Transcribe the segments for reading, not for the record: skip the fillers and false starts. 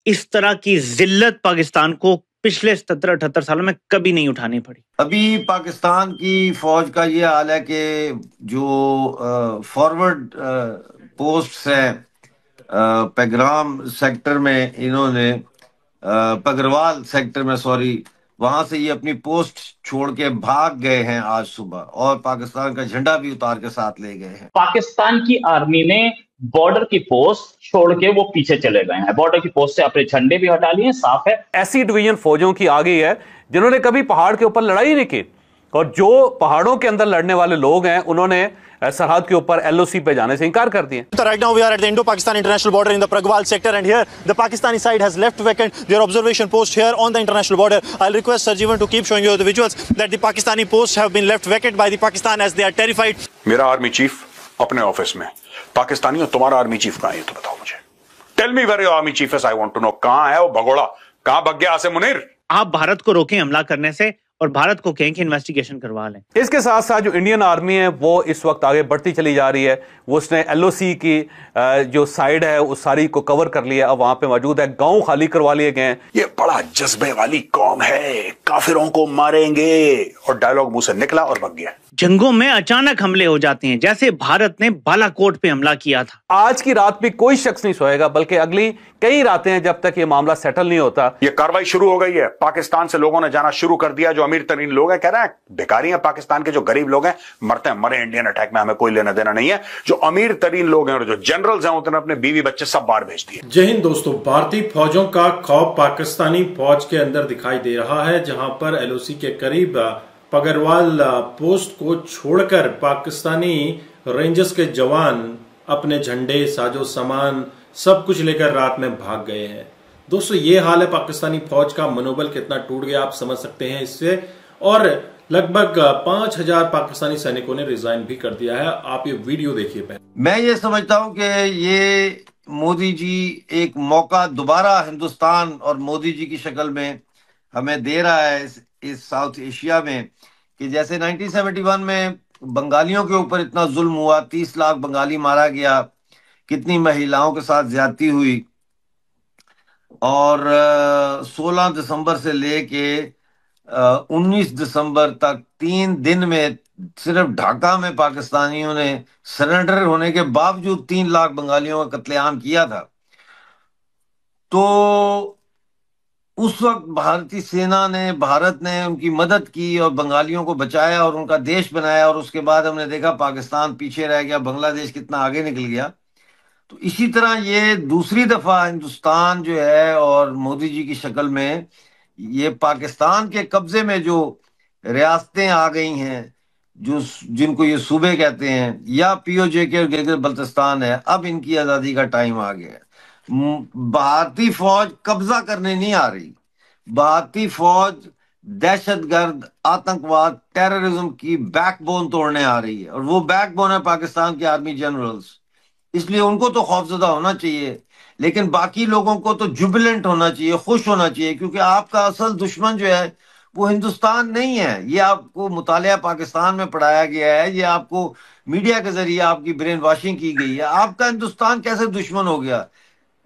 इस तरह की जिल्लत पाकिस्तान को पिछले 17-78 सालों में कभी नहीं उठानी पड़ी। अभी पाकिस्तान की फौज का ये हाल है कि जो फॉरवर्ड पोस्ट हैं पेगराम सेक्टर में, इन्होंने पगरवाल सेक्टर में, सॉरी, वहां से ये अपनी पोस्ट छोड़ के भाग गए हैं आज सुबह, और पाकिस्तान का झंडा भी उतार के साथ ले गए हैं। पाकिस्तान की आर्मी ने बॉर्डर की पोस्ट छोड़ के वो पीछे चले गए हैं, बॉर्डर की पोस्ट से अपने झंडे भी हटा लिए, साफ है। ऐसी डिवीजन फौजों की आ गई है जिन्होंने कभी पहाड़ के ऊपर लड़ाई नहीं की, और जो पहाड़ों के अंदर लड़ने वाले लोग हैं उन्होंने सरहद के ऊपर LOC पे जाने से इंकार कर दिया। Right now we are at the Indo-Pakistan international border in the Pragwal sector, and here the Pakistani side has left vacant their observation post here on the international border. I'll request Sarjeevan to keep showing you the visuals that the Pakistani posts have been left vacant by the Pakistan as they are terrified. मेरा army chief अपने office में, पाकिस्तानियों तुम्हारा army chief कहां है तो बताओ मुझे। Tell me where your army chief is, I want to know. कहां है वो भगोड़ा, कहां भाग गया आसिम मुनीर? आप भारत को रोकें हमला करने से और भारत को कहें कि इन्वेस्टिगेशन करवा लें। इसके साथ साथ जो इंडियन आर्मी है वो इस वक्त आगे बढ़ती चली जा रही है। वो उसने LOC की जो साइड है उस सारी को कवर कर लिया, अब वहां पे मौजूद है, गांव खाली करवा लिए गए हैं। ये बड़ा जज्बे वाली कौम है, काफिरों को मारेंगे, और डायलॉग मुंह से निकला और भाग गया। जंगों में अचानक हमले हो जाते हैं, जैसे भारत ने बालाकोट पे हमला किया था। आज की रात भी कोई शख्स नहीं सोएगा, बल्कि अगली कई रातें हैं जब तक ये मामला सेटल नहीं होता। ये कार्रवाई शुरू हो गई है, पाकिस्तान से लोगों ने जाना शुरू कर दिया। जो अमीर तरीन लोग हैं कह रहे हैं भिखारी हैं पाकिस्तान के, जो गरीब लोग हैं मरते हैं मरे, इंडियन अटैक में हमें कोई लेना देना नहीं है। जो अमीर तरीन लोग हैं और जो जनरल्स हैं उन्होंने अपने बीवी बच्चे सब बाहर भेज दिए। जय हिंद दोस्तों, भारतीय फौजों का खौफ पाकिस्तानी फौज के अंदर दिखाई दे रहा है, जहां पर LOC के करीब पगरवाल पोस्ट को छोड़कर पाकिस्तानी रेंजर्स के जवान अपने झंडे, साजो सामान सब कुछ लेकर रात में भाग गए हैं। दोस्तों ये हाल है पाकिस्तानी फौज का, मनोबल कितना टूट गया आप समझ सकते हैं इससे, और लगभग 5000 पाकिस्तानी सैनिकों ने रिजाइन भी कर दिया है। आप ये वीडियो देखिए पहले। मैं ये समझता हूं कि ये मोदी जी एक मौका दोबारा हिंदुस्तान और मोदी जी की शक्ल में हमें दे रहा है इस साउथ एशिया में, कि जैसे 1971 में बंगालियों के ऊपर इतना जुल्म हुआ, 30 लाख बंगाली मारा गया, कितनी महिलाओं के साथ ज्यादती हुई, और 16 दिसंबर से लेके 19 दिसंबर तक 3 दिन में सिर्फ ढाका में पाकिस्तानियों ने सरेंडर होने के बावजूद 3 लाख बंगालियों का कत्लेआम किया था। तो उस वक्त भारतीय सेना ने, भारत ने उनकी मदद की और बंगालियों को बचाया और उनका देश बनाया, और उसके बाद हमने देखा पाकिस्तान पीछे रह गया, बांग्लादेश कितना आगे निकल गया। तो इसी तरह ये दूसरी दफा हिंदुस्तान जो है और मोदी जी की शक्ल में ये पाकिस्तान के कब्जे में जो रियासतें आ गई हैं, जो जिनको ये सूबे कहते हैं, या POJ के और गिलगित बल्तिस्तान है, अब इनकी आजादी का टाइम आ गया है। भारतीय फौज कब्जा करने नहीं आ रही, भारतीय फौज दहशतगर्द, आतंकवाद, टेररिज्म की बैकबोन तोड़ने आ रही है, और वो बैकबोन है पाकिस्तान के आर्मी जनरल्स। इसलिए उनको तो खौफजदा होना चाहिए, लेकिन बाकी लोगों को तो जुबिलेंट होना चाहिए, खुश होना चाहिए, क्योंकि आपका असल दुश्मन जो है वो हिंदुस्तान नहीं है। ये आपको मुतालिया पाकिस्तान में पढ़ाया गया है, ये आपको मीडिया के जरिए आपकी ब्रेन वॉशिंग की गई है। आपका हिंदुस्तान कैसे दुश्मन हो गया?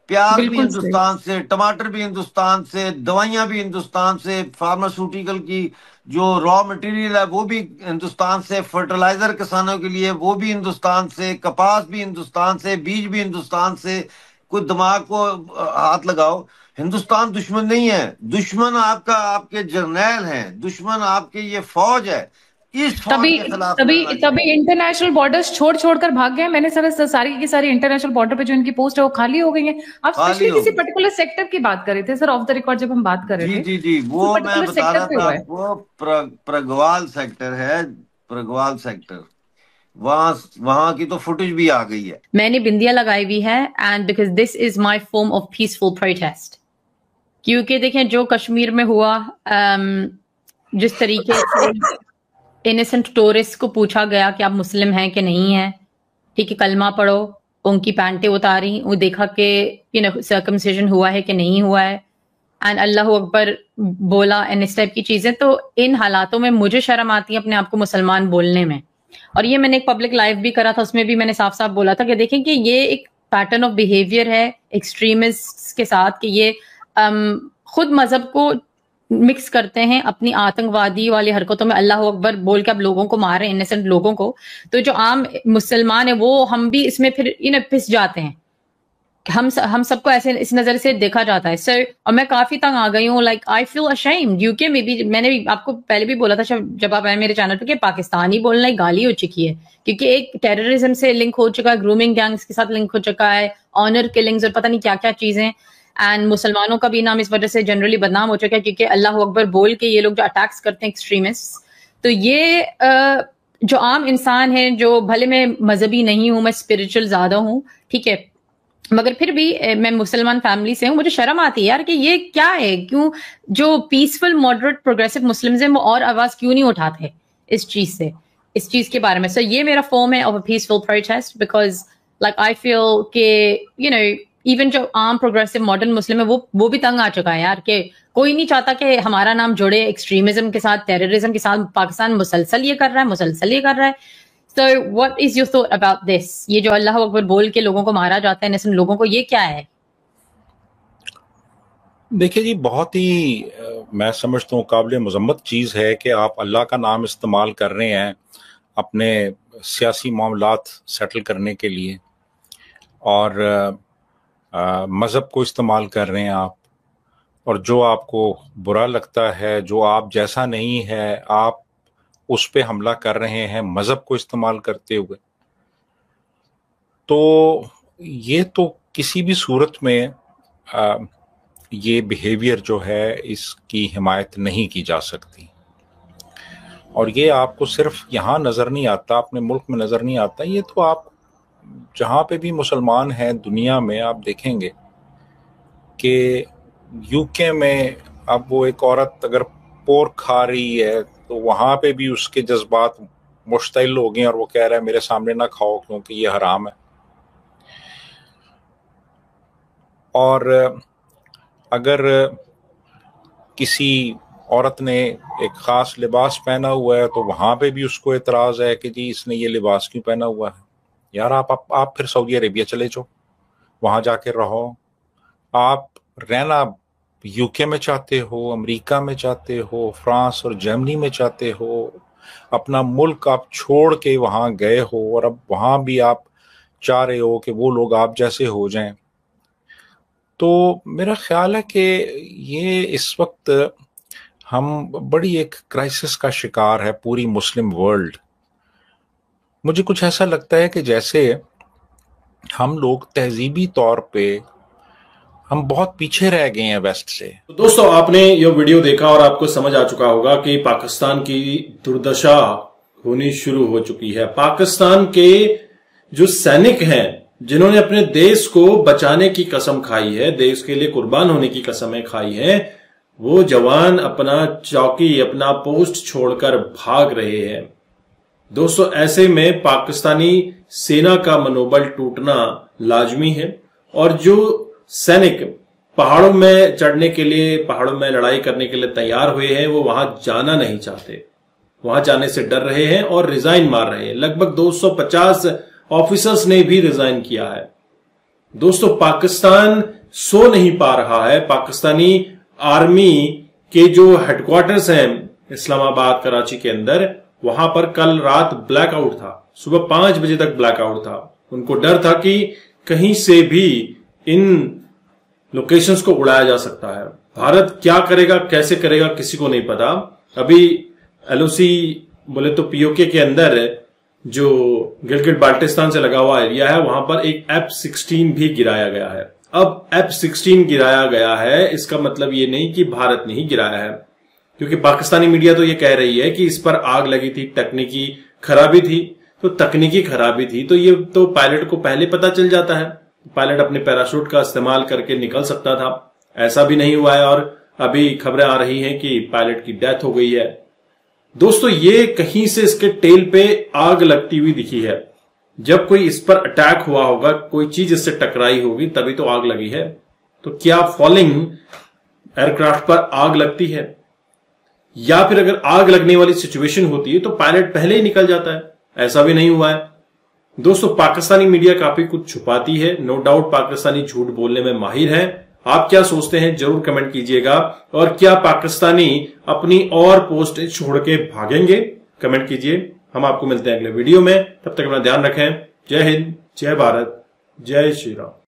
प्याज भी हिंदुस्तान से, टमाटर भी हिंदुस्तान से, दवाइयां भी हिंदुस्तान से, फार्मास्यूटिकल की जो रॉ मटेरियल है वो भी हिंदुस्तान से, फर्टिलाइजर किसानों के लिए वो भी हिंदुस्तान से, कपास भी हिंदुस्तान से, बीज भी हिंदुस्तान से। कोई दिमाग को हाथ लगाओ, हिंदुस्तान दुश्मन नहीं है, दुश्मन आपका, आपके जर्नैल हैं, दुश्मन आपके ये फौज है। तभी इंटरनेशनल बॉर्डर्स छोड़ कर भाग गए। मैंने सारी की सारी इंटरनेशनल बॉर्डर पे जो इनकी पोस्ट है वो खाली हो गई है। आप स्पेशली किसी पर्टिकुलर सेक्टर की बात कर रहे थे सर, ऑफ द रिकॉर्ड जब हम बात कर रहे थे। जी, वो मैं बता रहा था, वो प्रगवाल सेक्टर है, प्रगवाल सेक्टर, वहां की तो फुटेज भी आ गई है। मैंने बिंदिया लगाई हुई है, and because this is my form of peaceful protest. क्योंकि देखें जो कश्मीर में हुआ, जिस तरीके से इनोसेंट टूरिस्ट को पूछा गया कि आप मुस्लिम हैं कि नहीं हैं, ठीक है, कलमा पढ़ो, उनकी पैंटें उतारी, वो देखा कि सर्कमसिजन हुआ है कि नहीं हुआ है, एंड अल्लाह अकबर बोला, एंड इस टाइप की चीजें। तो इन हालातों में मुझे शर्म आती है अपने आप को मुसलमान बोलने में। और ये मैंने एक पब्लिक लाइव भी करा था, उसमें भी मैंने साफ साफ बोला था कि देखें कि ये एक पैटर्न ऑफ बिहेवियर है एक्सट्रीमिस्ट के साथ कि ये खुद मजहब को मिक्स करते हैं अपनी आतंकवादी वाली हरकतों में, अल्लाह अकबर बोल के अब लोगों को मार रहे हैं, इनोसेंट लोगों को। तो जो आम मुसलमान है वो हम भी इसमें फिर पिस जाते हैं, हम सबको ऐसे इस नजर से देखा जाता है सर। और मैं काफी तंग आ गई हूँ, like I feel ashamed. UK में भी मैंने भी आपको पहले भी बोला था जब आप आए मेरे चैनल पे कि पाकिस्तानी बोलना एक गाली हो चुकी है, क्योंकि एक टेररिज्म से लिंक हो चुका है, ग्रूमिंग गैंग्स के साथ लिंक हो चुका है, ऑनर किलिंग्स और पता नहीं क्या क्या चीजें। एंड मुसलमानों का भी नाम इस वजह से जनरली बदनाम हो चुका है, क्योंकि अल्लाह अकबर बोल के ये लोग जो अटैक्स करते हैं एक्सट्रीमिस्ट। तो ये जो आम इंसान है, जो भले मैं मजहबी नहीं हूँ, मैं स्पिरिचुअल ज्यादा हूँ, ठीक है, मगर फिर भी मैं मुसलमान फैमिली से हूँ, मुझे शर्म आती है यार कि ये क्या है, क्यों जो पीसफुल मॉडरेट प्रोग्रेसिव मुस्लिम्स हैं वो और आवाज क्यों नहीं उठाते इस चीज के बारे में। सो ये मेरा फॉर्म है of a peaceful protest, because like I feel के यू नो इवन जो आम प्रोग्रेसिव मॉडर्न मुस्लिम है वो भी तंग आ चुका है यार, कि कोई नहीं चाहता कि हमारा नाम जुड़े एक्सट्रीमिज्म के साथ, टेररिज्म के साथ। पाकिस्तान मुसलसल ये कर रहा है। So what is your thought about this? ये जो अल्लाह अकबर बोल के लोगों को मारा जाता है, नस्ल लोगों को, ये क्या है? देखिए जी, बहुत ही मैं समझता हूँ काबिल मजम्मत चीज़ है कि आप अल्लाह का नाम इस्तेमाल कर रहे हैं अपने सियासी मामलात सेटल करने के लिए, और मज़हब को इस्तेमाल कर रहे हैं आप, और जो आपको बुरा लगता है, जो आप जैसा नहीं है, आप उस पे हमला कर रहे हैं मज़हब को इस्तेमाल करते हुए। तो ये तो किसी भी सूरत में ये बिहेवियर जो है इसकी हिमायत नहीं की जा सकती, और ये आपको सिर्फ यहाँ नज़र नहीं आता, अपने मुल्क में नज़र नहीं आता, ये तो आप जहाँ पे भी मुसलमान हैं दुनिया में आप देखेंगे कि यूके में अब वो एक औरत अगर पोर्क खा रही है तो वहाँ पे भी उसके जज्बात मुश्तइल हो गए और वो कह रहा है मेरे सामने ना खाओ क्योंकि ये हराम है। और अगर किसी औरत ने एक ख़ास लिबास पहना हुआ है तो वहाँ पे भी उसको एतराज़ है कि जी इसने ये लिबास क्यों पहना हुआ है। यार आप फिर सऊदी अरेबिया चले जाओ, वहाँ जाके रहो। आप रहना यूके में चाहते हो, अमेरिका में चाहते हो, फ्रांस और जर्मनी में चाहते हो, अपना मुल्क आप छोड़ के वहाँ गए हो और अब वहाँ भी आप चाह रहे हो कि वो लोग आप जैसे हो जाएं। तो मेरा ख्याल है कि ये इस वक्त हम बड़ी एक क्राइसिस का शिकार है पूरी मुस्लिम वर्ल्ड। मुझे कुछ ऐसा लगता है कि जैसे हम लोग तहजीबी तौर पे हम बहुत पीछे रह गए हैं वेस्ट से। तो दोस्तों, आपने ये वीडियो देखा और आपको समझ आ चुका होगा कि पाकिस्तान की दुर्दशा होनी शुरू हो चुकी है। पाकिस्तान के जो सैनिक हैं, जिन्होंने अपने देश को बचाने की कसम खाई है, देश के लिए कुर्बान होने की कसमें खाई है, वो जवान अपना चौकी, अपना पोस्ट छोड़कर भाग रहे हैं। दोस्तों, ऐसे में पाकिस्तानी सेना का मनोबल टूटना लाजमी है, और जो सैनिक पहाड़ों में चढ़ने के लिए, पहाड़ों में लड़ाई करने के लिए तैयार हुए हैं, वो वहां जाना नहीं चाहते, वहां जाने से डर रहे हैं और रिजाइन मार रहे हैं। लगभग 250 ऑफिसर्स ने भी रिजाइन किया है। दोस्तों, पाकिस्तान सो नहीं पा रहा है। पाकिस्तानी आर्मी के जो हेडक्वार्टर्स हैं इस्लामाबाद, कराची के अंदर, वहां पर कल रात ब्लैकआउट था, सुबह 5 बजे तक ब्लैकआउट था। उनको डर था कि कहीं से भी इन लोकेशंस को उड़ाया जा सकता है। भारत क्या करेगा, कैसे करेगा, किसी को नहीं पता। अभी एलओसी बोले तो पीओके के अंदर जो गिलगिट बाल्टिस्तान से लगा हुआ एरिया है, वहां पर एक F-16 भी गिराया गया है। अब F-16 गिराया गया है, इसका मतलब ये नहीं कि भारत ने ही गिराया है, क्योंकि पाकिस्तानी मीडिया तो ये कह रही है कि इस पर आग लगी थी, तकनीकी खराबी थी। तो तकनीकी खराबी थी तो ये तो पायलट को पहले पता चल जाता है, पायलट अपने पैराशूट का इस्तेमाल करके निकल सकता था। ऐसा भी नहीं हुआ है और अभी खबरें आ रही हैं कि पायलट की डेथ हो गई है। दोस्तों, ये कहीं से इसके टेल पे आग लगती हुई दिखी है। जब कोई इस पर अटैक हुआ होगा, कोई चीज इससे टकराई होगी, तभी तो आग लगी है। तो क्या फॉलिंग एयरक्राफ्ट पर आग लगती है, या फिर अगर आग लगने वाली सिचुएशन होती है तो पायलट पहले ही निकल जाता है? ऐसा भी नहीं हुआ है। दोस्तों, पाकिस्तानी मीडिया काफी कुछ छुपाती है, नो डाउट पाकिस्तानी झूठ बोलने में माहिर है। आप क्या सोचते हैं जरूर कमेंट कीजिएगा, और क्या पाकिस्तानी अपनी और पोस्ट छोड़ के भागेंगे? कमेंट कीजिए। हम आपको मिलते हैं अगले वीडियो में, तब तक अपना ध्यान रखें। जय हिंद, जय भारत, जय श्री राम।